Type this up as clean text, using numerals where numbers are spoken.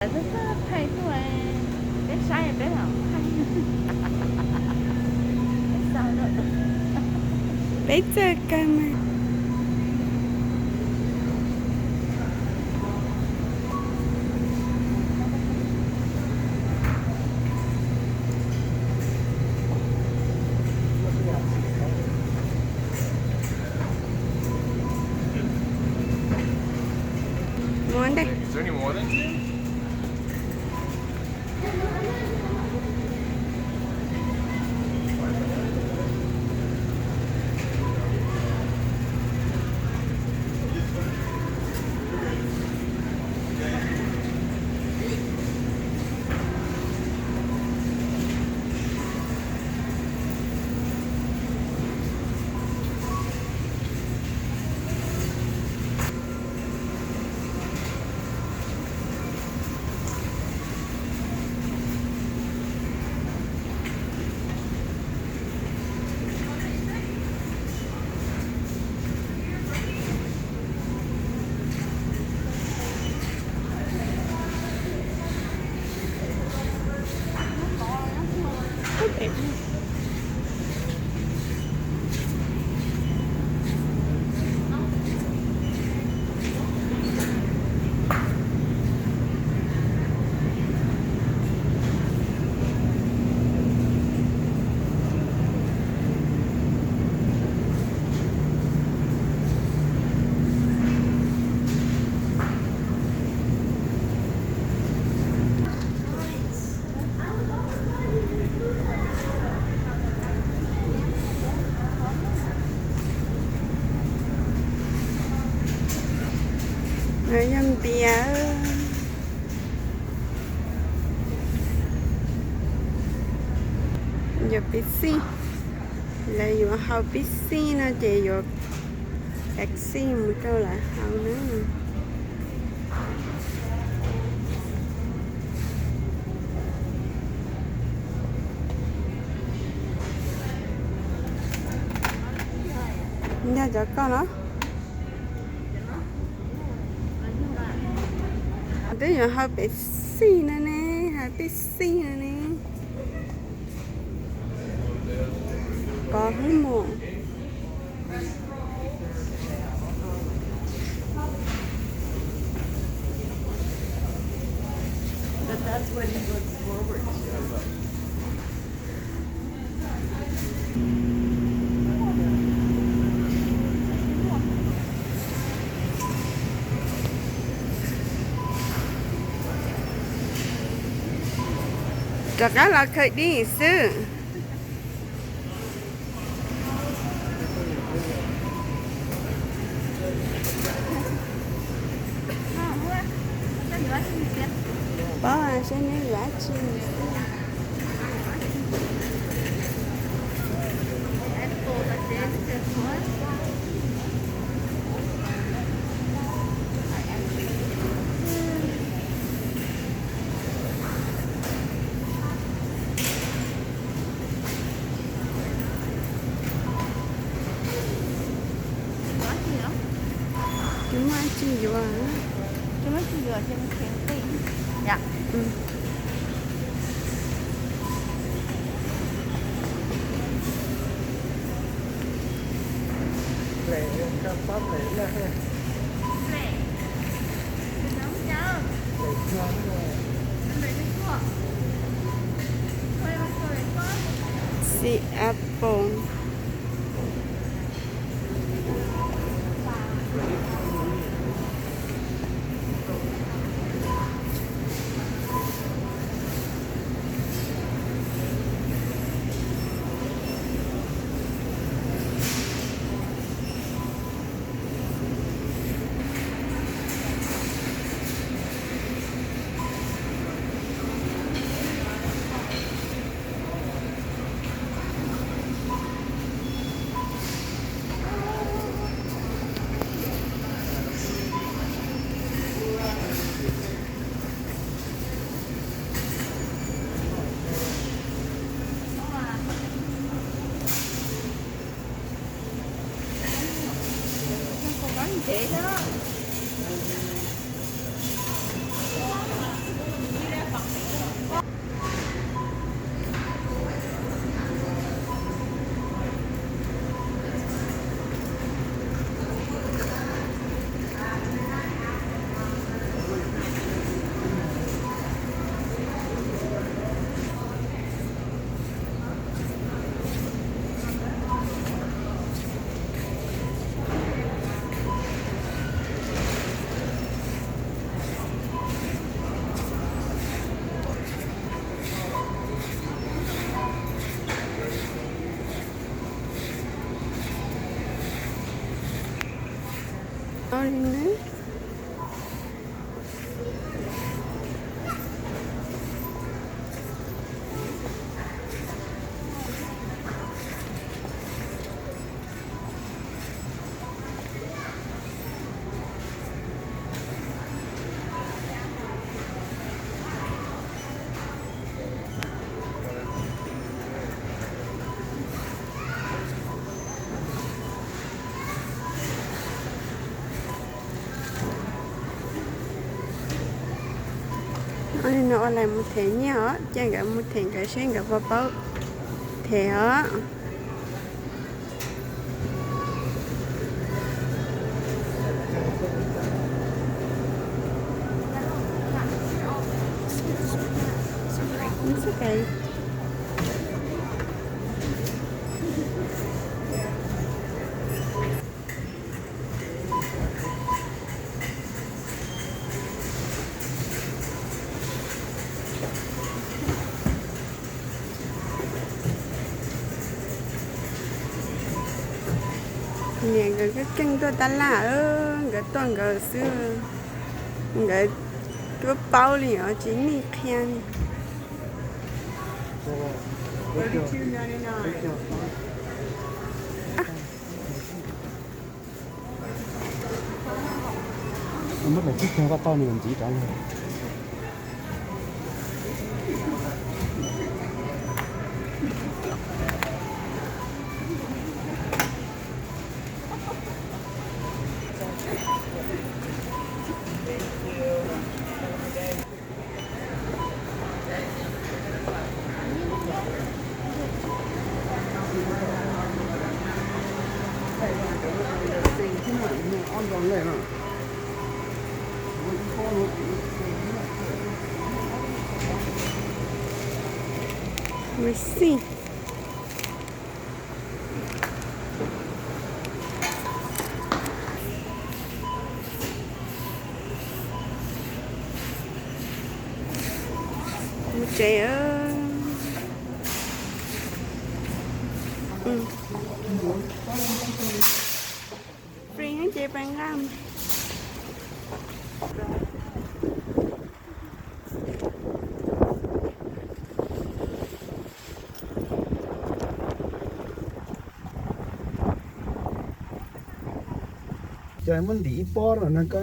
这个态度哎，别啥也别老看，别骚了。Bé chơi cơ mà. Muốn đây. Is there any more than two? Rồi dâm bia. Giờ busy. Là vừa hao busy nó chỉ vừa taxi một trâu lại hao nữa. Nhà cho con đó. Tới giờ hơi bị xì nè nè, hơi bị xì nè nè. Có không mồ. But that's what he looks forward to. Cho cá là khởi đi sư. Bỏ à, sẽ nhớ lá chim. Chúng ăn chim dừa hả? Chúng nó chỉ dựa trên khéo tinh. Dạ. Ừ. Lẻ các bác lẻ là Lẻ. Nóng cháu. lẻ ngon rồi. Lấy cái thuốc. Quay vào rồi con. Si apple. Thế đó. bao đi nữa. Anh nó là một thế nhỏ, chẳng cả một thế cái sen cả vào bao thế á. It's okay. Nè cái chân tôi ta là cái toàn cái xưa cái bao liền ở chỉ mi khen. mất là chiếc xe quá to này mình chỉ trả lời. We see. Trẻ ơi. Free hả chị bạn làm? Trời mình đi bỏ rồi nó có